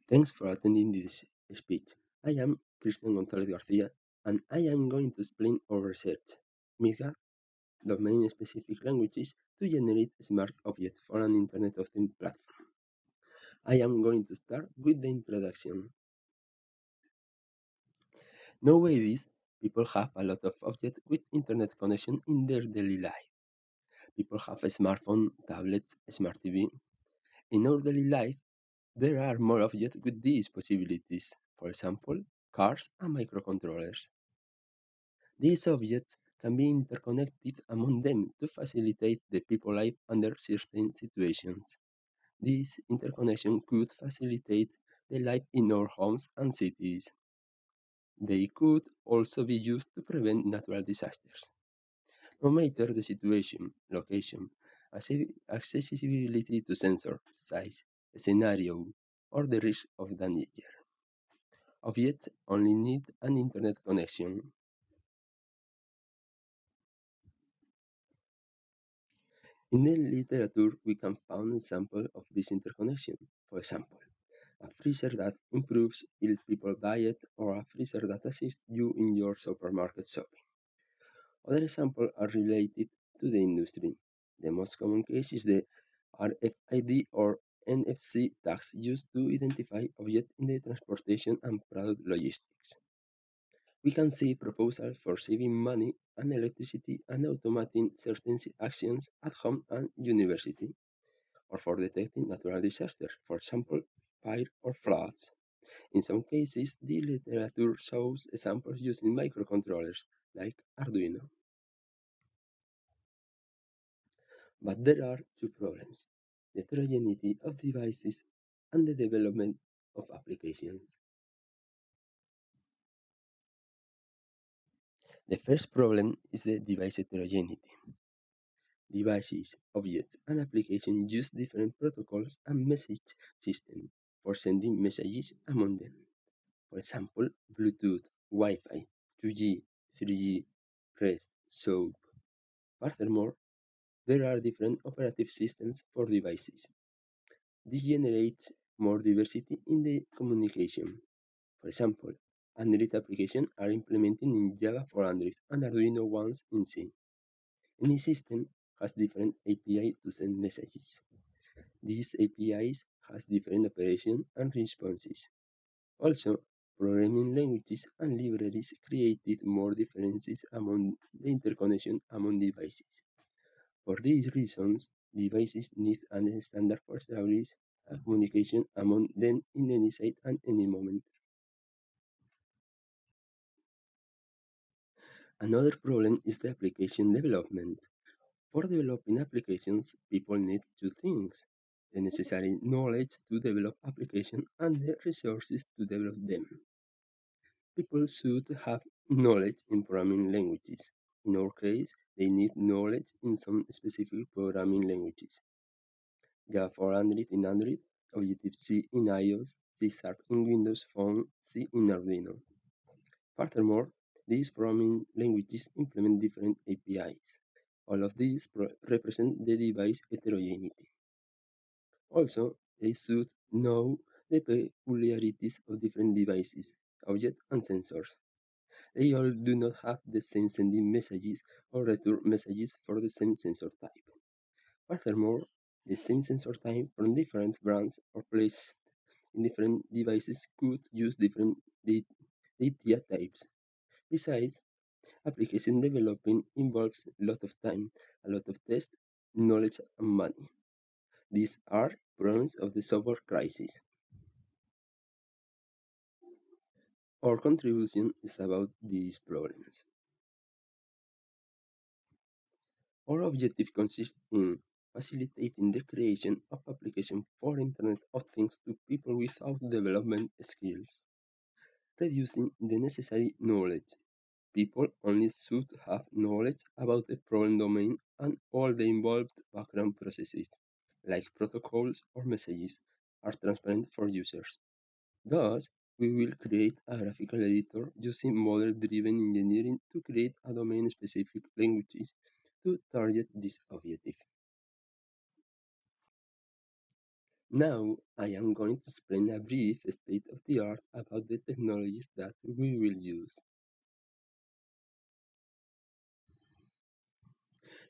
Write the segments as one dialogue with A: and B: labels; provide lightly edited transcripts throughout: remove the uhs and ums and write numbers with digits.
A: Thanks for attending this speech. I am Cristian González Garcia, and I am going to explain our research, Midgar, domain-specific languages to generate smart objects for an Internet of Things platform. I am going to start with the introduction. Nowadays, people have a lot of objects with Internet connection in their daily life. People have a smartphone, tablets, smart TV. In our daily life, there are more objects with these possibilities, for example, cars and microcontrollers. These objects can be interconnected among them to facilitate the people life under certain situations. This interconnection could facilitate the life in our homes and cities. They could also be used to prevent natural disasters. No matter the situation, location, accessibility to sensor, size, scenario, or the risk of danger. Objects only need an internet connection. In the literature, we can find examples of this interconnection. For example, a freezer that improves ill people diet or a freezer that assists you in your supermarket shopping. Other examples are related to the industry. The most common case is the RFID or NFC tags used to identify objects in the transportation and product logistics. We can see proposals for saving money and electricity and automating certain actions at home and university, or for detecting natural disasters, for example, fire or floods. In some cases, the literature shows examples using microcontrollers, like Arduino. But there are two problems: the heterogeneity of devices and the development of applications. The first problem is the device heterogeneity. Devices, objects, and applications use different protocols and message systems for sending messages among them. For example, Bluetooth, Wi-Fi, 2G, 3G, REST, SOAP. Furthermore, there are different operative systems for devices. This generates more diversity in the communication. For example, Android applications are implemented in Java for Android and Arduino ones in C. Any system has different API to send messages. These APIs has different operation and responses. Also, programming languages and libraries created more differences among the interconnection among devices. For these reasons, devices need a standard for establish a communication among them in any site and any moment. Another problem is the application development. For developing applications, people need two things: the necessary knowledge to develop applications and the resources to develop them. People should have knowledge in programming languages. In our case, they need knowledge in some specific programming languages. Java for Android in Android, Objective-C in iOS, C# in Windows Phone, C in Arduino. Furthermore, these programming languages implement different APIs. All of these represent the device heterogeneity. Also, they should know the peculiarities of different devices, objects, and sensors. They all do not have the same sending messages or return messages for the same sensor type. Furthermore, the same sensor type from different brands or placed in different devices could use different data types. Besides, application developing involves a lot of time, a lot of test, knowledge, and money. These are problems of the software crisis. Our contribution is about these problems. Our objective consists in facilitating the creation of applications for Internet of Things to people without development skills, reducing the necessary knowledge. People only should have knowledge about the problem domain and all the involved background processes, like protocols or messages, are transparent for users. Thus, we will create a graphical editor using model-driven engineering to create a domain-specific language to target this objective. Now I am going to explain a brief state of the art about the technologies that we will use.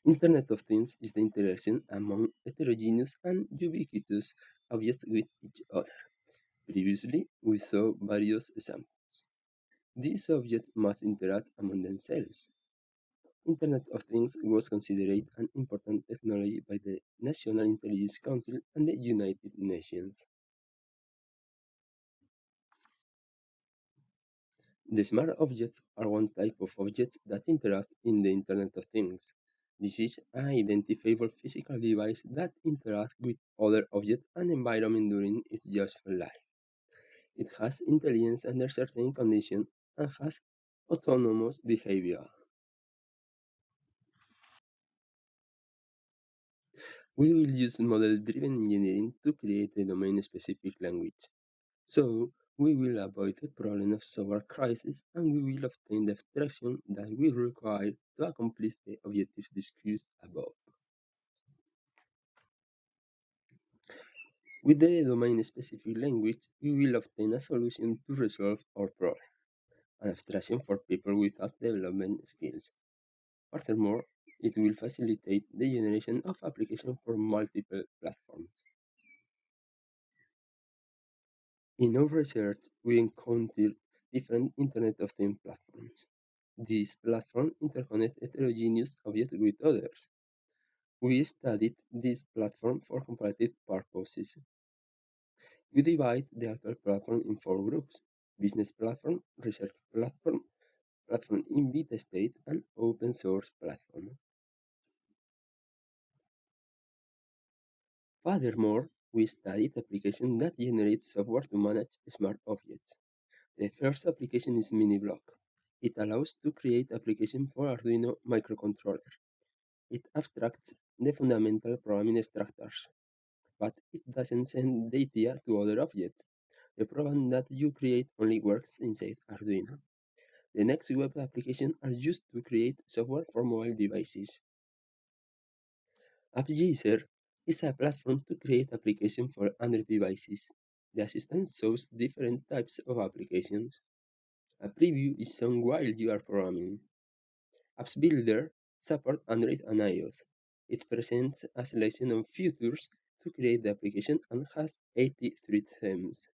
A: Internet of Things is the interaction among heterogeneous and ubiquitous objects with each other. Previously, we saw various examples. These objects must interact among themselves. Internet of Things was considered an important technology by the National Intelligence Council and the United Nations. The smart objects are one type of objects that interact in the Internet of Things. This is an identifiable physical device that interacts with other objects and environment during its useful life. It has intelligence under certain conditions and has autonomous behavior. We will use model-driven engineering to create a domain-specific language. So, we will avoid the problem of software crisis and we will obtain the abstraction that we require to accomplish the objectives discussed above. With the domain-specific language, we will obtain a solution to resolve our problem, an abstraction for people without development skills. Furthermore, it will facilitate the generation of applications for multiple platforms. In our research, we encountered different Internet of Things platforms. These platforms interconnect heterogeneous objects with others. We studied this platform for comparative purposes. We divide the actual platform in four groups: business platform, research platform, platform in beta state, and open source platform. Furthermore, we studied applications that generate software to manage smart objects. The first application is MiniBlock. It allows to create application for Arduino microcontroller. It abstracts the fundamental programming structures, but it doesn't send data to other objects. The program that you create only works inside Arduino. The next web applications are used to create software for mobile devices. AppGeyser is a platform to create applications for Android devices. The assistant shows different types of applications. A preview is shown while you are programming. Apps Builder supports Android and iOS. It presents a selection of features to create the application and has 83 themes.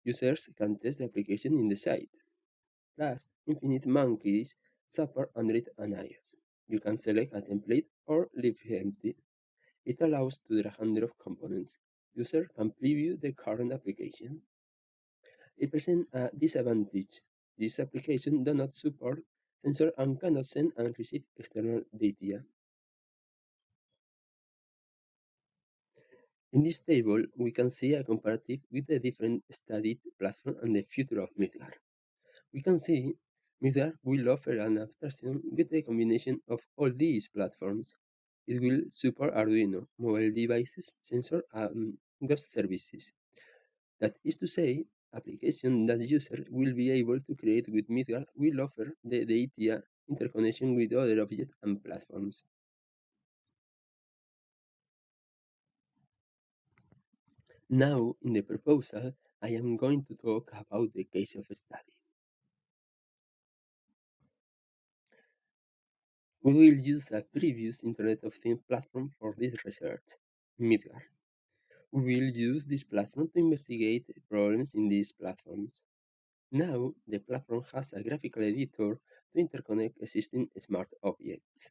A: Users can test the application in the site. Last, Infinite Monkeys support Android and iOS. You can select a template or leave it empty. It allows to drag and drop components. User can preview the current application. It presents a disadvantage. This application does not support sensor and cannot send and receive external data. In this table, we can see a comparative with the different studied platform and the future of Midgar. We can see Midgar will offer an abstraction with the combination of all these platforms. It will support Arduino, mobile devices, sensor, and web services. That is to say, application that user will be able to create with Midgar will offer the data interconnection with other objects and platforms. Now, in the proposal, I am going to talk about the case of study. We will use a previous Internet of Things platform for this research, Midgar. We will use this platform to investigate problems in these platforms. Now, the platform has a graphical editor to interconnect existing smart objects.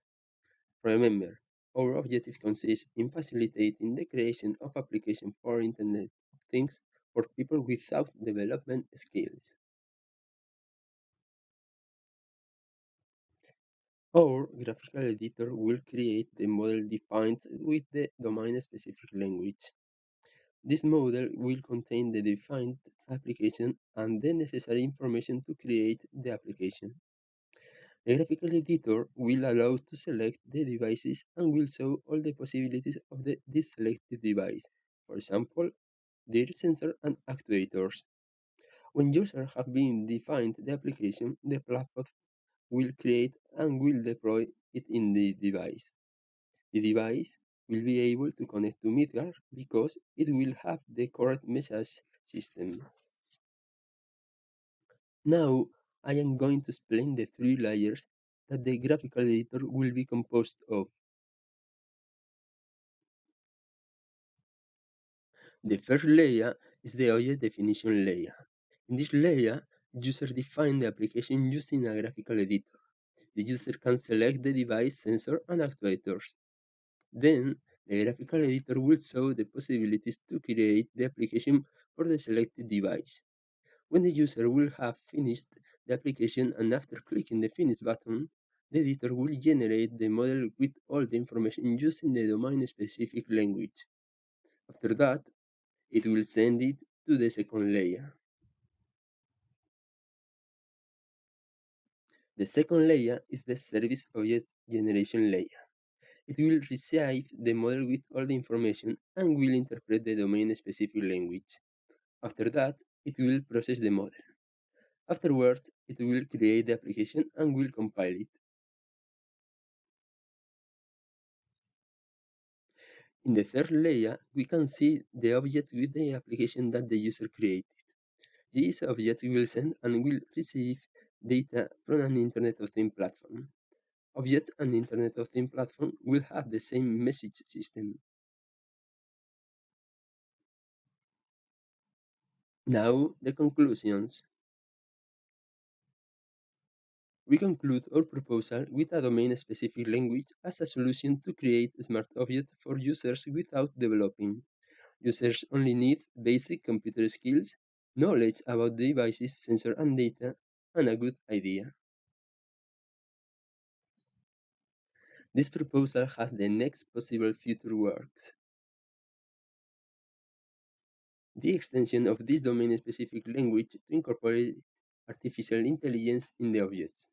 A: Remember, our objective consists in facilitating the creation of applications for Internet of Things for people without development skills. Our graphical editor will create the model defined with the domain-specific language. This model will contain the defined application and the necessary information to create the application. The graphical editor will allow to select the devices and will show all the possibilities of this selected device, for example, their sensor and actuators. When users have been defined the application, the platform will create and will deploy it in the device. The device will be able to connect to Midgar because it will have the correct message system. Now, I am going to explain the three layers that the graphical editor will be composed of. The first layer is the object definition layer. In this layer, user define the application using a graphical editor. The user can select the device, sensor, and actuators. Then, the graphical editor will show the possibilities to create the application for the selected device. When the user will have finished the application and after clicking the Finish button, the editor will generate the model with all the information using the domain-specific language. After that, it will send it to the second layer. The second layer is the service object generation layer. It will receive the model with all the information and will interpret the domain-specific language. After that, it will process the model. Afterwards, it will create the application and will compile it. In the third layer, we can see the objects with the application that the user created. These objects will send and will receive data from an Internet of Things platform. Objects and Internet of Things platform will have the same message system. Now, the conclusions. We conclude our proposal with a domain-specific language as a solution to create smart objects for users without developing. Users only need basic computer skills, knowledge about devices, sensor and data, and a good idea. This proposal has the next possible future works. The extension of this domain-specific language to incorporate artificial intelligence in the objects.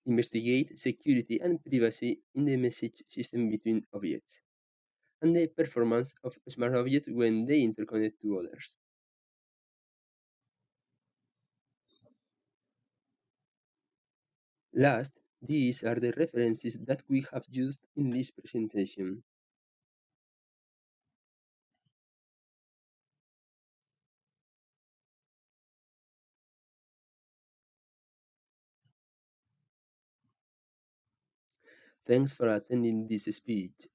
A: Investigate security and privacy in the message system between objects, and the performance of smart objects when they interconnect to others. Last, these are the references that we have used in this presentation. Thanks for attending this speech.